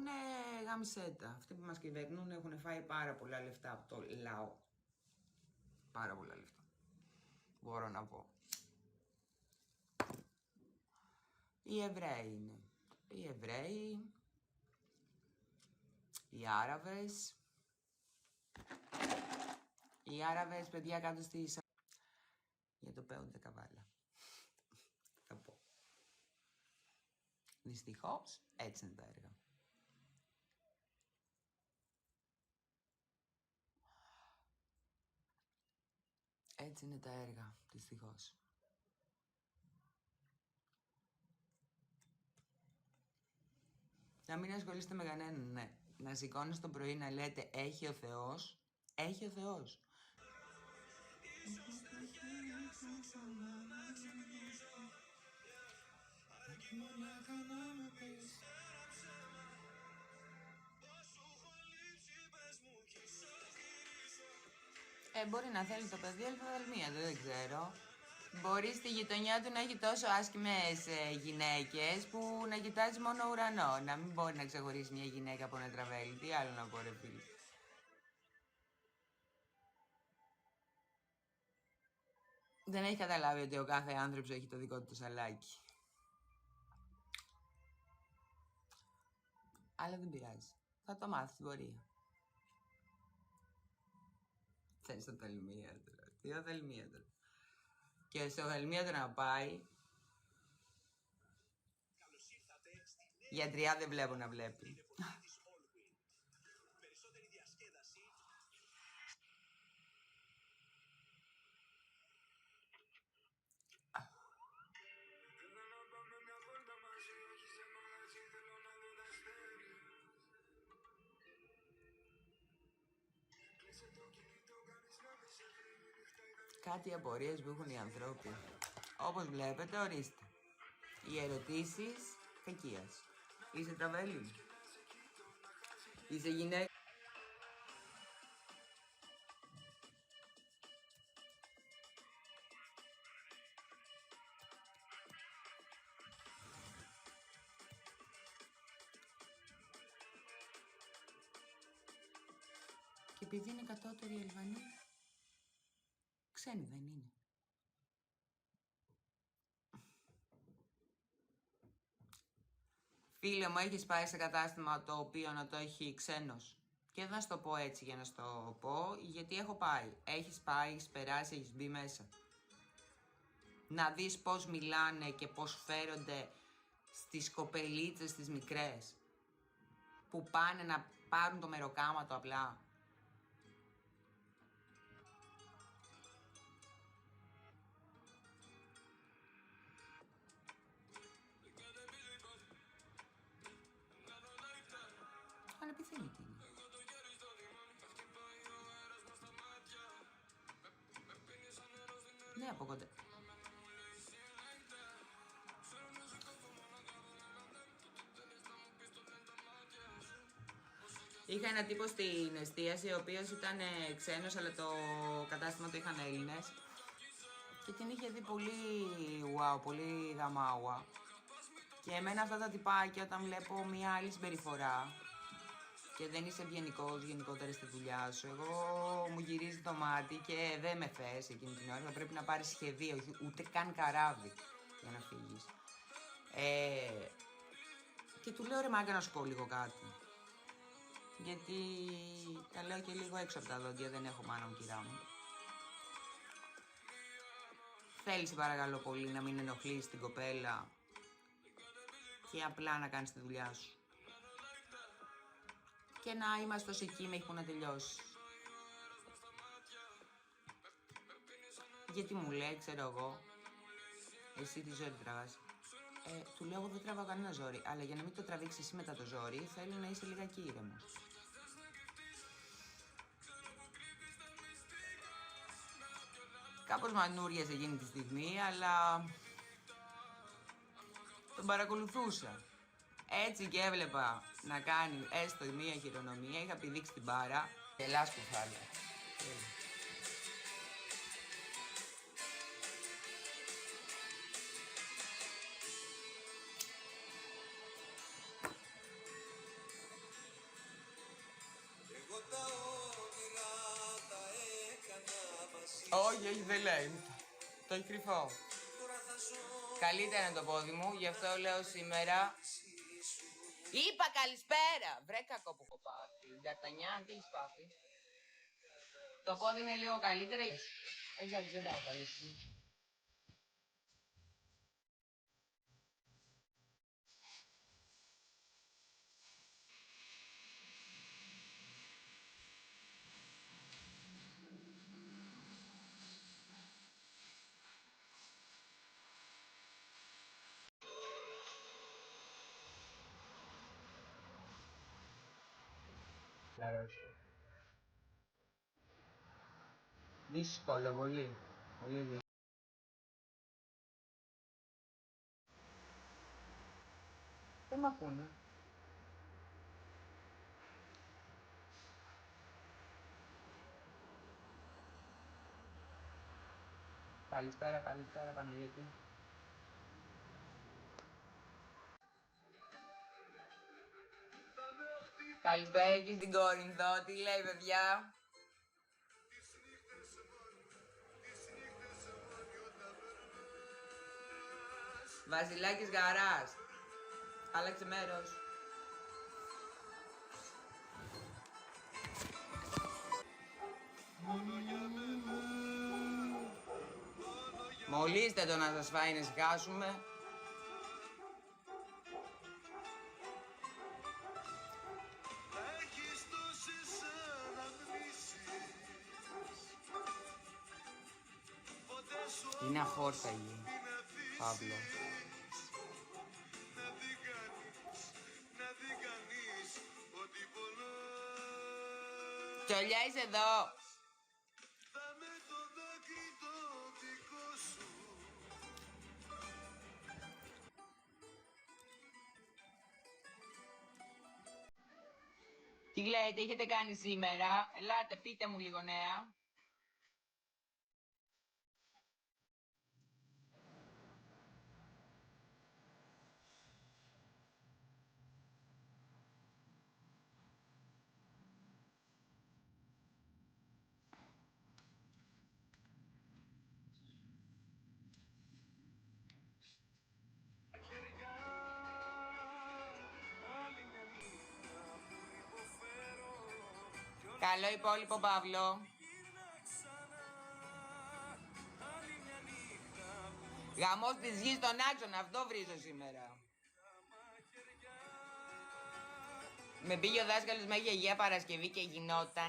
κυβερνούν γαμισέτα. Αυτοί που μας κυβερνούν έχουν φάει πάρα πολλά λεφτά από το λαό. Πάρα πολλά λεφτά. Μπορώ να πω. Οι Εβραίοι είναι. Οι Εβραίοι, οι Άραβες. Οι Άραβες, παιδιά, κάτω στη για το παίονται καβάλα. Θα πω. Δυστυχώς, έτσι είναι τα έργα. Έτσι είναι τα έργα, δυστυχώς. Να μην ασχολείστε με κανέναν, ναι. Να σηκώνεις το πρωί να λέτε έχει ο Θεός, έχει ο Θεός. Μπορεί να θέλει το παιδί αλφαδαλμία, δεν ξέρω. Μπορεί στη γειτονιά του να έχει τόσο άσχημες γυναίκες που να κοιτάζει μόνο ουρανό. Να μην μπορεί να ξεχωρίσει μια γυναίκα από ένα τραβέλι. Τι άλλο να πω, ρε φίλε. Δεν έχει καταλάβει ότι ο κάθε άνθρωπος έχει το δικό του το σαλάκι. Αλλά δεν πειράζει. Θα το μάθει στην πορεία. Θες το θελμίατρο. Τι ο θελμίατρο. Και στο θελμίατρο να πάει. Γιατριά δεν βλέπω να βλέπει. Κάτι απορίες που έχουν οι ανθρώποι. Όπως βλέπετε, ορίστε. Οι ερωτήσεις κακίας. Είσαι τραβέλη. Είσαι γυναίκα. Και επειδή είναι κατώτεροι οι Αλβανοί, ξένοι δεν είναι. Φίλε μου, έχεις πάει σε κατάστημα το οποίο να το έχει ξένος. Και δεν θα σου το πω έτσι για να σου το πω, γιατί έχω πάει. Έχεις πάει, έχεις περάσει, έχεις μπει μέσα. Να δεις πώς μιλάνε και πώς φέρονται στις κοπελίτσες τις μικρές. Που πάνε να πάρουν το μεροκάματο απλά. Ανεπιθύμητη είναι. Ναι, από κοντά. Είχα ένα τύπο στην εστίαση, ο οποίος ήταν ξένος, αλλά το κατάστημα το είχαν Έλληνες. Και την είχε δει πολύ wow, πολύ γαμάουα. Και εμένα αυτά τα τυπάκια, όταν βλέπω μια άλλη συμπεριφορά και δεν είσαι ευγενικός γενικότερα στη δουλειά σου, εγώ μου γυρίζει το μάτι και δεν με θες εκείνη την ώρα. Θα πρέπει να πάρεις σχεδίο, ούτε καν καράβι για να φύγεις. Και του λέω, ρε μάγκα, να σου πω λίγο κάτι. Γιατί τα λέω και λίγο έξω από τα δόντια, δεν έχω μάνα μου, κυρά μου. Θέλεις, παρακαλώ πολύ, να μην ενοχλείς την κοπέλα και απλά να κάνεις τη δουλειά σου. Και να είμαστε ως εκεί μέχρι που να τελειώσει. Γιατί μου λέει, ξέρω εγώ, εσύ τι ζόρι τραβάς. Του λέω, εγώ δεν τραβάω κανένα ζόρι, αλλά για να μην το τραβήξεις εσύ μετά το ζόρι, θέλω να είσαι λιγάκι ήρεμος. Κάπως μανούριασε εκείνη τη στιγμή, αλλά τον παρακολουθούσα. Έτσι και έβλεπα να κάνει έστω μία χειρονομία, είχα πηδήξει την μπάρα. Ελάς κουφάλα. Όχι, όχι, δεν λέει. Το έχει κρυφό. Καλύτερα είναι το πόδι μου, γι' αυτό λέω σήμερα. Είπα καλησπέρα! Βρε κακό που έχω πάθει. Νταρτανιά, τι έχεις πάθει? Το πόδι είναι λίγο καλύτερα. Όχι, δεν τα έχω καλύψει. Δύσκολο, πολύ. Πολύ δύσκολο. Δεν μ' ακούνε. Καλησπέρα, καλησπέρα, Παναγιώτη. Καλησπέρα και στην Κόρινθο. Τι λέει, παιδιά? Βασιλάκης Γαράς. Άλλαξε μέρος. Μολύστε το να σας φάει να σηκάσουμε. Είναι αφόρταγη, Παύλο. Τσολιά, είσαι εδώ. Τι λέτε, τι έχετε κάνει σήμερα? Ελάτε, πείτε μου λίγο νέα. Καλό υπόλοιπο, Παύλο. Γαμός της γης στον άξονα, αυτό βρίζω σήμερα. Με πήγε ο δάσκαλος με Αγία Παρασκευή και γινόταν